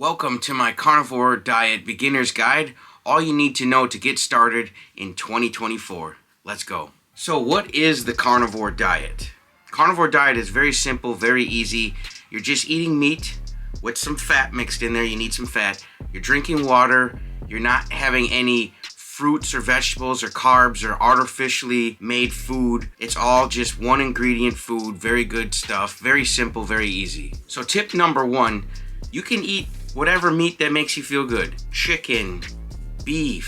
Welcome to my carnivore diet beginner's guide. All you need to know to get started in 2024. Let's go. So what is the carnivore diet? Carnivore diet is very simple, very easy. You're just eating meat with some fat mixed in there. You need some fat. You're drinking water. You're not having any fruits or vegetables or carbs or artificially made food. It's all just one ingredient food, very good stuff, very simple, very easy. So tip number one, you can eat whatever meat that makes you feel good. Chicken, beef,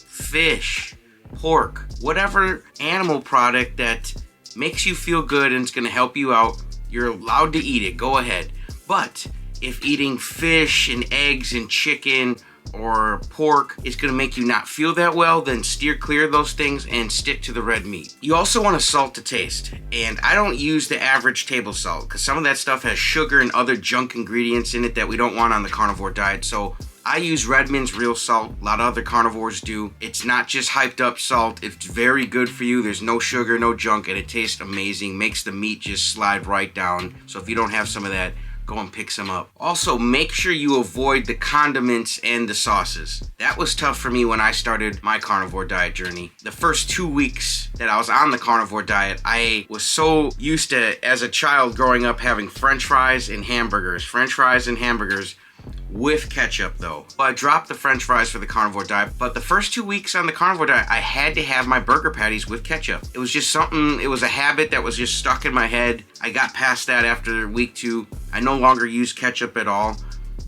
fish, pork, whatever animal product that makes you feel good and it's gonna help you out, you're allowed to eat it, go ahead. But if eating fish and eggs and chicken or pork is gonna make you not feel that well, then steer clear of those things and stick to the red meat. You also want to salt to taste, and I don't use the average table salt because some of that stuff has sugar and other junk ingredients in it that we don't want on the carnivore diet. So I use Redmond's real salt. A lot of other carnivores do. It's not just hyped up salt. It's very good for you. There's no sugar, no junk, and it tastes amazing. Makes the meat just slide right down. So if you don't have some of that, go and pick some up. Also, make sure you avoid the condiments and the sauces. That was tough for me when I started my carnivore diet journey. The first 2 weeks that I was on the carnivore diet, I was so used to, as a child growing up, having French fries and hamburgers. French fries and hamburgers with ketchup though. Well, I dropped the French fries for the carnivore diet, but the first 2 weeks on the carnivore diet, I had to have my burger patties with ketchup. It was just something, it was a habit that was just stuck in my head. I got past that after week 2. I no longer use ketchup at all,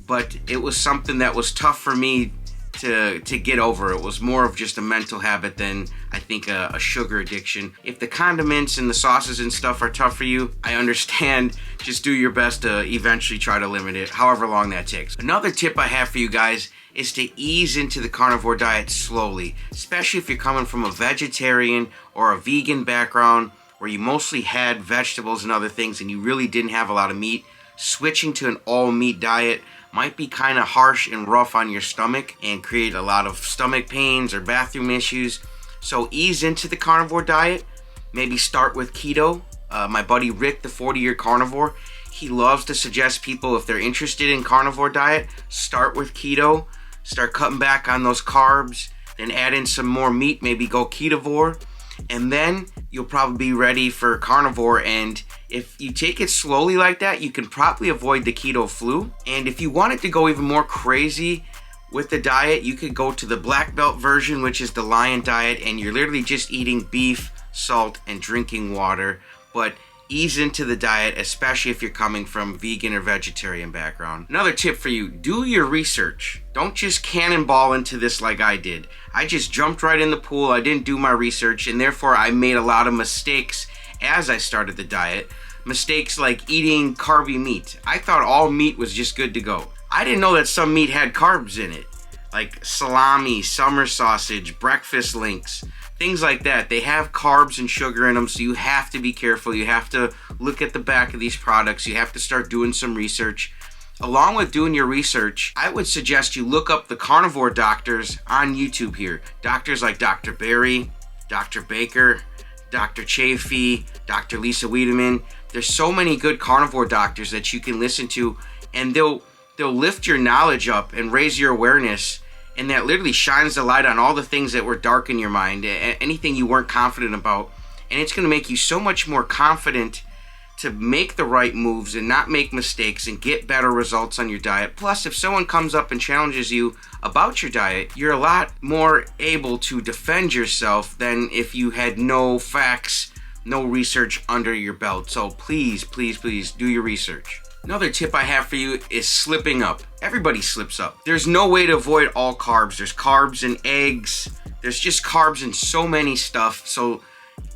but it was something that was tough for me to get over. It was more of just a mental habit than I think a sugar addiction. If the condiments and the sauces and stuff are tough for you, I understand. Just do your best to eventually try to limit it, however long that takes. Another tip I have for you guys is to ease into the carnivore diet slowly, especially if you're coming from a vegetarian or a vegan background where you mostly had vegetables and other things and you really didn't have a lot of meat. Switching to an all meat diet might be kind of harsh and rough on your stomach and create a lot of stomach pains or bathroom issues. So ease into the carnivore diet. Maybe start with keto. My buddy Rick, the 40-year carnivore, he loves to suggest people, if they're interested in carnivore diet, start with keto, start cutting back on those carbs, then add in some more meat, maybe go ketovore, and then you'll probably be ready for carnivore. And if you take it slowly like that, you can probably avoid the keto flu. And if you wanted to go even more crazy with the diet, you could go to the black belt version, which is the lion diet, and you're literally just eating beef, salt, and drinking water. But ease into the diet, especially if you're coming from vegan or vegetarian background. Another tip for you, do your research. Don't just cannonball into this like I did. I just jumped right in the pool. I didn't do my research, and therefore I made a lot of mistakes as I started the diet. Mistakes like eating carby meat. I thought all meat was just good to go. I didn't know that some meat had carbs in it, like salami, summer sausage, breakfast links, things like that. They have carbs and sugar in them, so you have to be careful. You have to look at the back of these products. You have to start doing some research. Along with doing your research, I would suggest you look up the carnivore doctors on YouTube here. Doctors like Dr. Berry, Dr. Baker, Dr. Chafee, Dr. Lisa Wiedemann. There's so many good carnivore doctors that you can listen to, and they'll lift your knowledge up and raise your awareness, and that literally shines the light on all the things that were dark in your mind, anything you weren't confident about, and it's going to make you so much more confident to make the right moves and not make mistakes and get better results on your diet. Plus, if someone comes up and challenges you about your diet, you're a lot more able to defend yourself than if you had no facts, no research under your belt. So please, please, please do your research. Another tip I have for you is slipping up. Everybody slips up. There's no way to avoid all carbs. There's carbs in eggs. There's just carbs in so many stuff. So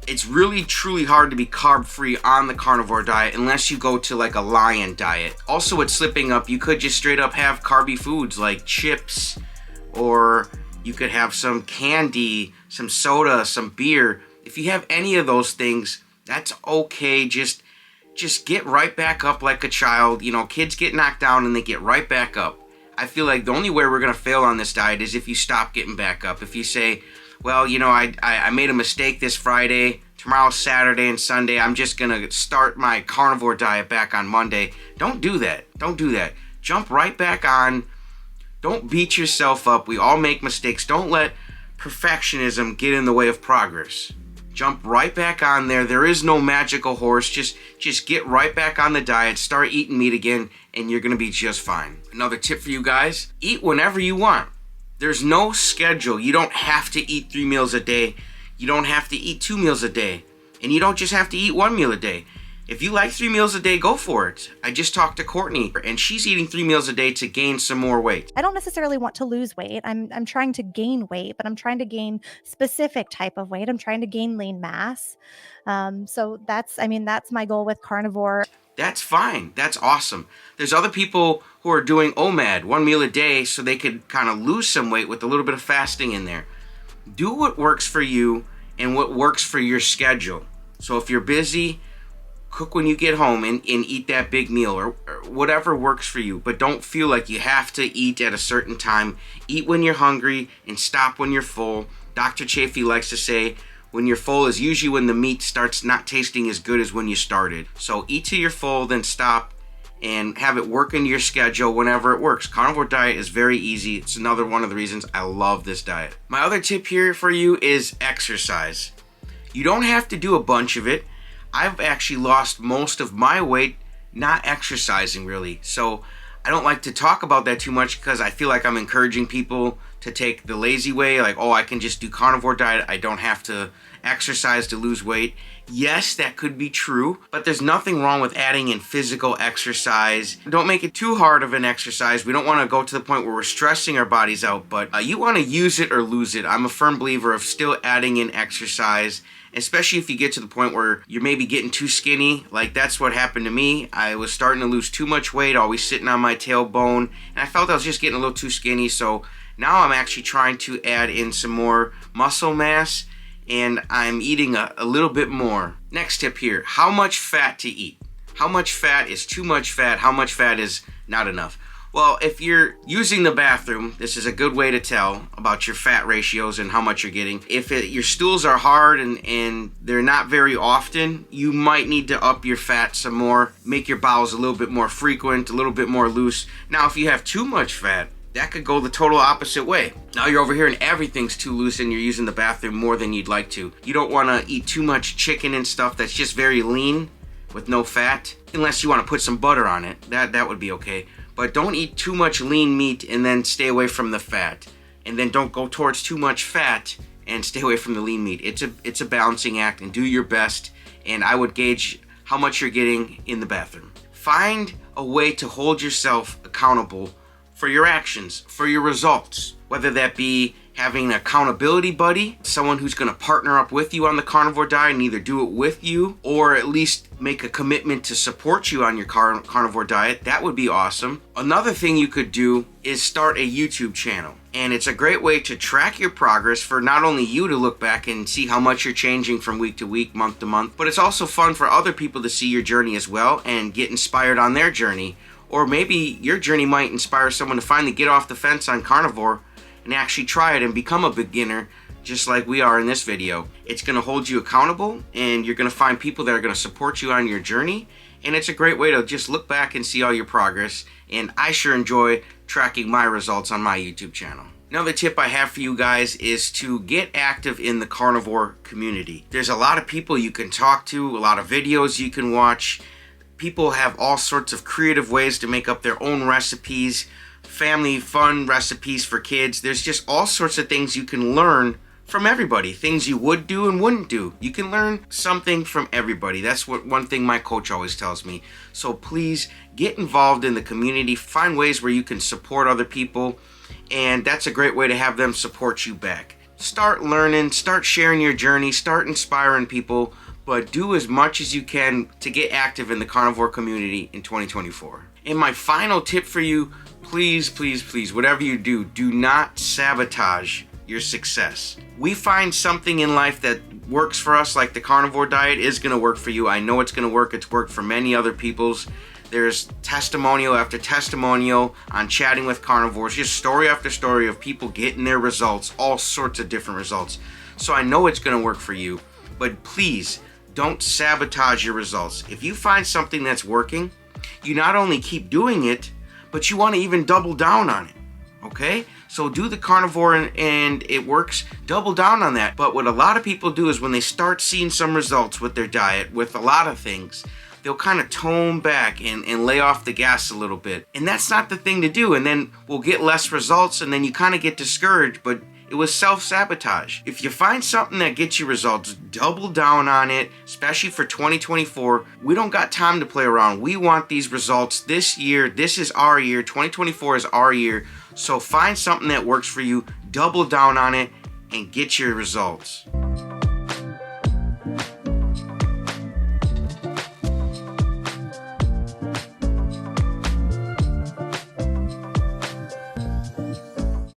it's really truly hard to be carb free on the carnivore diet unless you go to like a lion diet. Also, with slipping up, you could just straight up have carby foods like chips, or you could have some candy, some soda, some beer. If you have any of those things, that's okay. Just get right back up like a child. You know, kids get knocked down and they get right back up. I feel like the only way we're gonna fail on this diet is if you stop getting back up. If you say, well, you know, I made a mistake this Friday, tomorrow's Saturday and Sunday, I'm just gonna start my carnivore diet back on Monday. Don't do that. Don't do that. Jump right back on Don't beat yourself up. We all make mistakes. Don't let perfectionism get in the way of progress. Jump right back on there. There is no magical horse. Just get right back on the diet. Start eating meat again, and you're going to be just fine. Another tip for you guys, eat whenever you want. There's no schedule. You don't have to eat 3 meals a day. You don't have to eat 2 meals a day. And you don't just have to eat 1 meal a day. If you like 3 meals a day, go for it. I just talked to Courtney, and she's eating 3 meals a day to gain some more weight. I don't necessarily want to lose weight. I'm trying to gain weight, but I'm trying to gain specific type of weight. I'm trying to gain lean mass. So that's my goal with carnivore. That's fine. That's awesome. There's other people who are doing OMAD, 1 meal a day, so they could kind of lose some weight with a little bit of fasting in there. Do what works for you and what works for your schedule. So if you're busy, cook when you get home and eat that big meal or whatever works for you. But don't feel like you have to eat at a certain time. Eat when you're hungry and stop when you're full. Dr. Chafee likes to say, when you're full is usually when the meat starts not tasting as good as when you started. So eat till you're full, then stop and have it work into your schedule whenever it works. Carnivore diet is very easy. It's another one of the reasons I love this diet. My other tip here for you is exercise. You don't have to do a bunch of it. I've actually lost most of my weight not exercising really. So I don't like to talk about that too much because I feel like I'm encouraging people to take the lazy way, like, oh, I can just do carnivore diet. I don't have to exercise to lose weight. Yes, that could be true, but there's nothing wrong with adding in physical exercise. Don't make it too hard of an exercise. We don't want to go to the point where we're stressing our bodies out, but you want to use it or lose it. I'm a firm believer of still adding in exercise, especially if you get to the point where you're maybe getting too skinny. Like that's what happened to me. I was starting to lose too much weight, always sitting on my tailbone, and I felt I was just getting a little too skinny. So now I'm actually trying to add in some more muscle mass, and I'm eating a little bit more. Next tip here, how much fat to eat. How much fat is too much fat? How much fat is not enough? Well, if you're using the bathroom, this is a good way to tell about your fat ratios and how much you're getting. If your stools are hard and they're not very often, you might need to up your fat some more, make your bowels a little bit more frequent, a little bit more loose. Now, if you have too much fat, that could go the total opposite way. Now you're over here and everything's too loose and you're using the bathroom more than you'd like to. You don't want to eat too much chicken and stuff that's just very lean with no fat, unless you want to put some butter on it. That would be okay. But don't eat too much lean meat and then stay away from the fat. And then don't go towards too much fat and stay away from the lean meat. It's a balancing act, and do your best. And I would gauge how much you're getting in the bathroom. Find a way to hold yourself accountable for your actions, for your results, whether that be having an accountability buddy, someone who's going to partner up with you on the carnivore diet and either do it with you or at least make a commitment to support you on your carnivore diet. That would be awesome. Another thing you could do is start a YouTube channel, and it's a great way to track your progress for not only you to look back and see how much you're changing from week to week, month to month, but it's also fun for other people to see your journey as well and get inspired on their journey. Or maybe your journey might inspire someone to finally get off the fence on carnivore and actually try it and become a beginner just like we are in this video. It's going to hold you accountable, and you're going to find people that are going to support you on your journey, and it's a great way to just look back and see all your progress, and I sure enjoy tracking my results on my YouTube channel. Another tip I have for you guys is to get active in the carnivore community. There's a lot of people you can talk to, a lot of videos you can watch. People have all sorts of creative ways to make up their own recipes, family fun recipes for kids. There's just all sorts of things you can learn from everybody, things you would do and wouldn't do. You can learn something from everybody. That's what one thing my coach always tells me. So please get involved in the community, find ways where you can support other people, and that's a great way to have them support you back. Start learning, start sharing your journey, start inspiring people, but do as much as you can to get active in the carnivore community in 2024. And my final tip for you, please, please, please, whatever you do, do not sabotage your success. We find something in life that works for us, like the carnivore diet is going to work for you. I know it's going to work. It's worked for many other people's. There's testimonial after testimonial on Chatting with Carnivores, just story after story of people getting their results, all sorts of different results. So I know it's going to work for you, but please don't sabotage your results. If you find something that's working, you not only keep doing it, but you want to even double down on it. Okay, so do the carnivore and it works, double down on that. But what a lot of people do is when they start seeing some results with their diet, with a lot of things, they'll kind of tone back and lay off the gas a little bit. And that's not the thing to do. And then we'll get less results and then you kind of get discouraged, but it was self-sabotage. If you find something that gets you results, double down on it, especially for 2024. We don't got time to play around. We want these results this year. This is our year. 2024 is our year. So find something that works for you, double down on it, and get your results.